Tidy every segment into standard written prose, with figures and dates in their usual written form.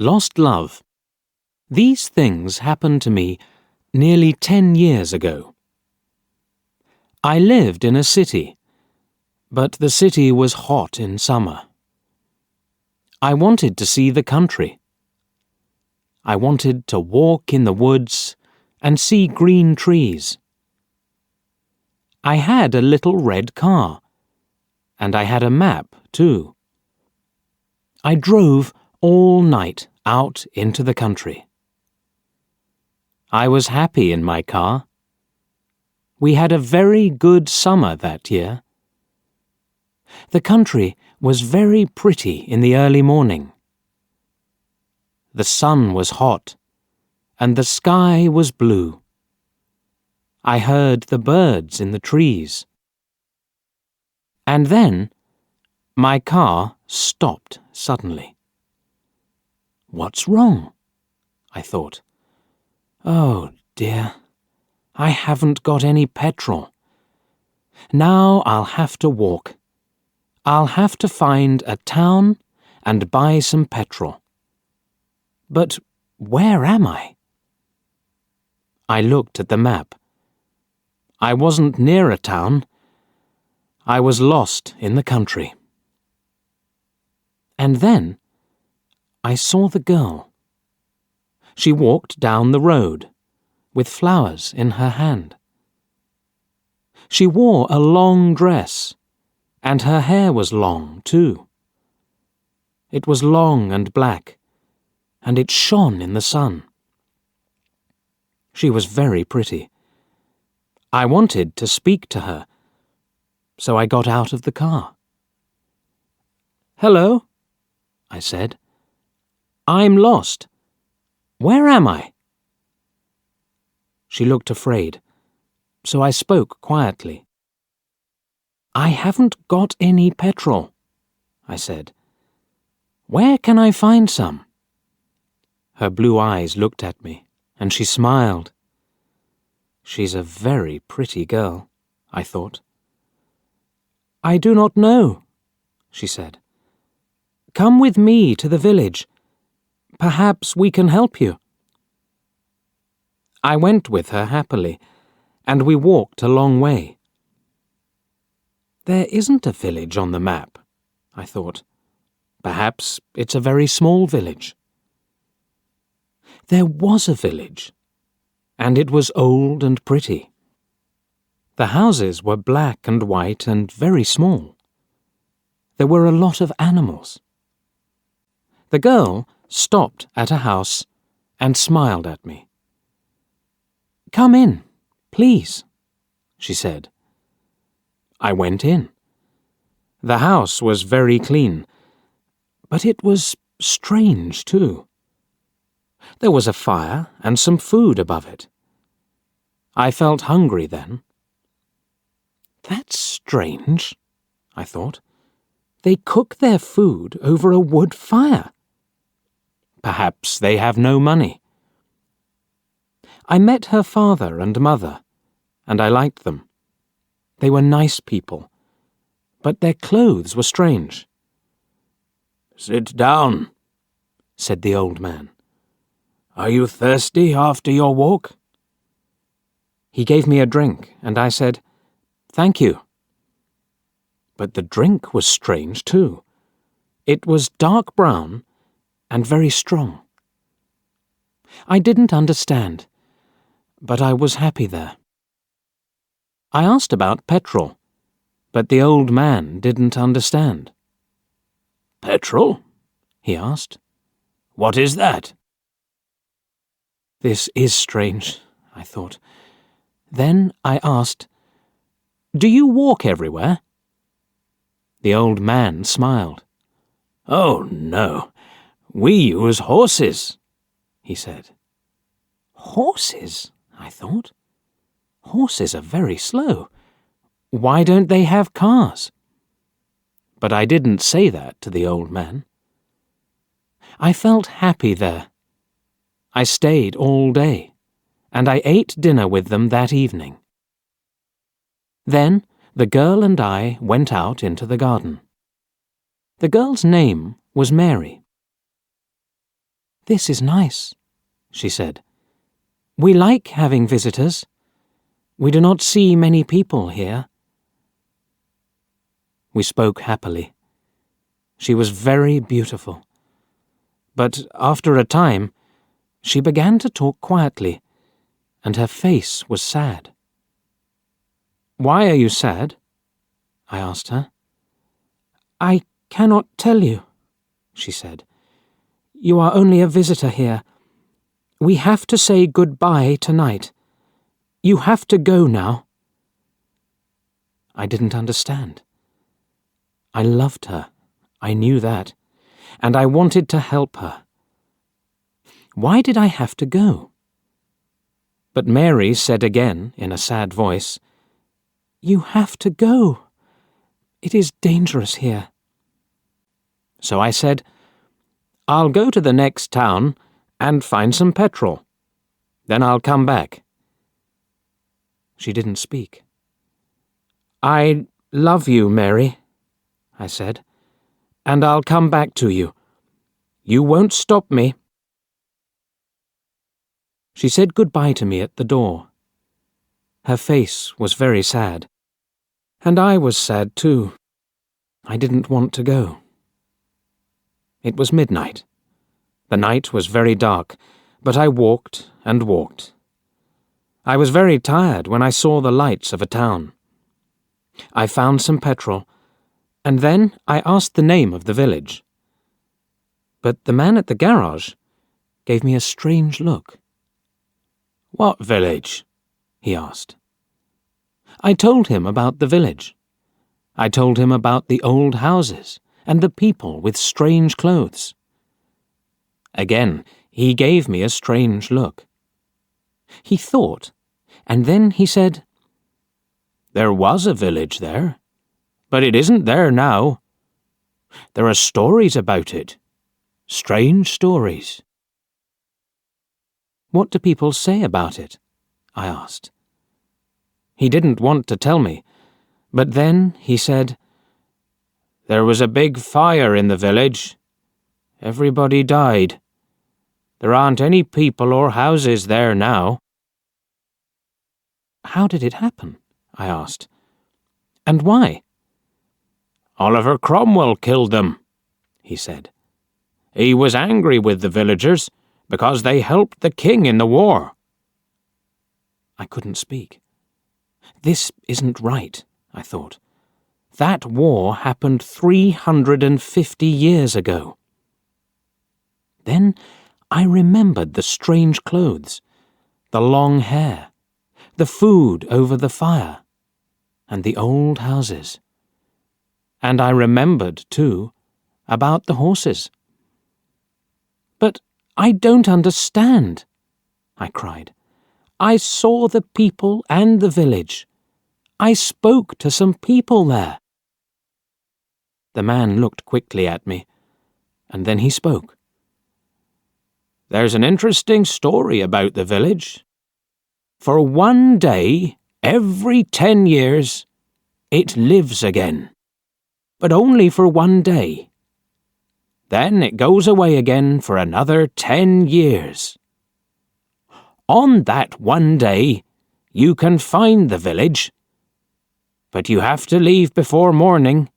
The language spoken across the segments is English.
Lost love. These things happened to me nearly 10 years ago. I lived in a city, but the city was hot in summer. I wanted to see the country. I wanted to walk in the woods and see green trees. I had a little red car, and I had a map too. I drove all night out into the country. I was happy in my car. We had a very good summer that year. The country was very pretty in the early morning. The sun was hot, and the sky was blue. I heard the birds in the trees. And then, my car stopped suddenly. What's wrong? I thought. Oh dear, I haven't got any petrol. Now I'll have to walk. I'll have to find a town and buy some petrol. But where am I? I looked at the map. I wasn't near a town. I was lost in the country. And then I saw the girl. She walked down the road with flowers in her hand. She wore a long dress, and her hair was long too. It was long and black, and it shone in the sun. She was very pretty. I wanted to speak to her, so I got out of the car. "Hello," I said. "I'm lost. Where am I?" She looked afraid, so I spoke quietly. "I haven't got any petrol," I said. "Where can I find some?" Her blue eyes looked at me, and she smiled. She's a very pretty girl, I thought. "I do not know," she said. "Come with me to the village. Perhaps we can help you." I went with her happily, and we walked a long way. There isn't a village on the map, I thought. Perhaps it's a very small village. There was a village, and it was old and pretty. The houses were black and white and very small. There were a lot of animals. The girl stopped at a house and smiled at me. "Come in, please," she said. I went in. The house was very clean, but it was strange too. There was a fire and some food above it. I felt hungry then. That's strange, I thought. They cook their food over a wood fire. Perhaps they have no money. I met her father and mother, and I liked them. They were nice people, but their clothes were strange. "Sit down," said the old man. "Are you thirsty after your walk?" He gave me a drink, and I said, "Thank you." But the drink was strange too. It was dark brown and very strong. I didn't understand, but I was happy there. I asked about petrol, but the old man didn't understand. "Petrol?" he asked. "What is that?" This is strange, I thought. Then I asked, "Do you walk everywhere?" The old man smiled. "Oh, no. We use horses," he said. Horses, I thought. Horses are very slow. Why don't they have cars? But I didn't say that to the old man. I felt happy there. I stayed all day, and I ate dinner with them that evening. Then the girl and I went out into the garden. The girl's name was Mary. "This is nice," she said. "We like having visitors. We do not see many people here." We spoke happily. She was very beautiful. But after a time, she began to talk quietly, and her face was sad. "Why are you sad?" I asked her. "I cannot tell you," she said. "You are only a visitor here. We have to say goodbye tonight. You have to go now." I didn't understand. I loved her, I knew that, and I wanted to help her. Why did I have to go? But Mary said again, in a sad voice, "You have to go. It is dangerous here." So I said, "I'll go to the next town and find some petrol. Then I'll come back." She didn't speak. "I love you, Mary," I said, "and I'll come back to you. You won't stop me." She said goodbye to me at the door. Her face was very sad, and I was sad too. I didn't want to go. It was midnight. The night was very dark, but I walked and walked. I was very tired when I saw the lights of a town. I found some petrol, and then I asked the name of the village. But the man at the garage gave me a strange look. "What village?" he asked. I told him about the village. I told him about the old houses and the people with strange clothes. Again, he gave me a strange look. He thought, and then he said, "There was a village there, but it isn't there now. There are stories about it. Strange stories." "What do people say about it?" I asked. He didn't want to tell me, but then he said, "There was a big fire in the village. Everybody died. There aren't any people or houses there now." "How did it happen?" I asked. "And why?" "Oliver Cromwell killed them," he said. "He was angry with the villagers because they helped the king in the war." I couldn't speak. This isn't right, I thought. That war happened 350 years ago. Then I remembered the strange clothes, the long hair, the food over the fire, and the old houses. And I remembered, too, about the horses. "But I don't understand," I cried. "I saw the people and the village. I spoke to some people there." The man looked quickly at me, and then he spoke. "There's an interesting story about the village. For one day, every 10 years, it lives again. But only for one day. Then it goes away again for another 10 years. On that one day, you can find the village, but you have to leave before morning,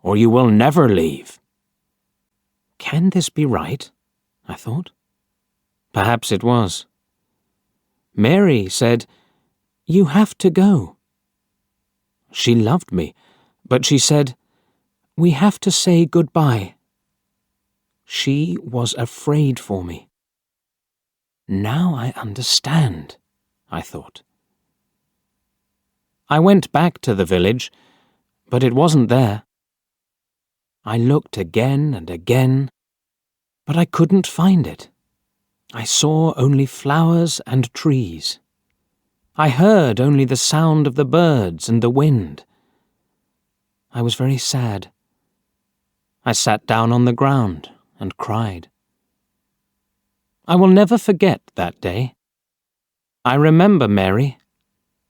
or you will never leave." Can this be right? I thought. Perhaps it was. Mary said, "You have to go." She loved me, but she said, "We have to say goodbye." She was afraid for me. Now I understand, I thought. I went back to the village, but it wasn't there. I looked again and again, but I couldn't find it. I saw only flowers and trees. I heard only the sound of the birds and the wind. I was very sad. I sat down on the ground and cried. I will never forget that day. I remember Mary,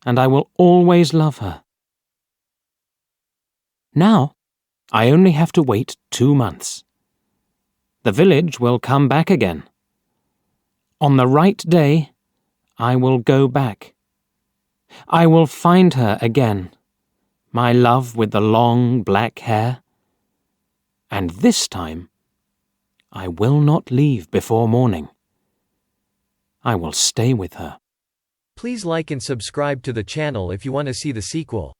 and I will always love her. Now, I only have to wait 2 months. The village will come back again, On the right day, I will go back. I will find her again, my love with the long black hair. And this time, I will not leave before morning. I will stay with her. Please like and subscribe to the channel if you want to see the sequel.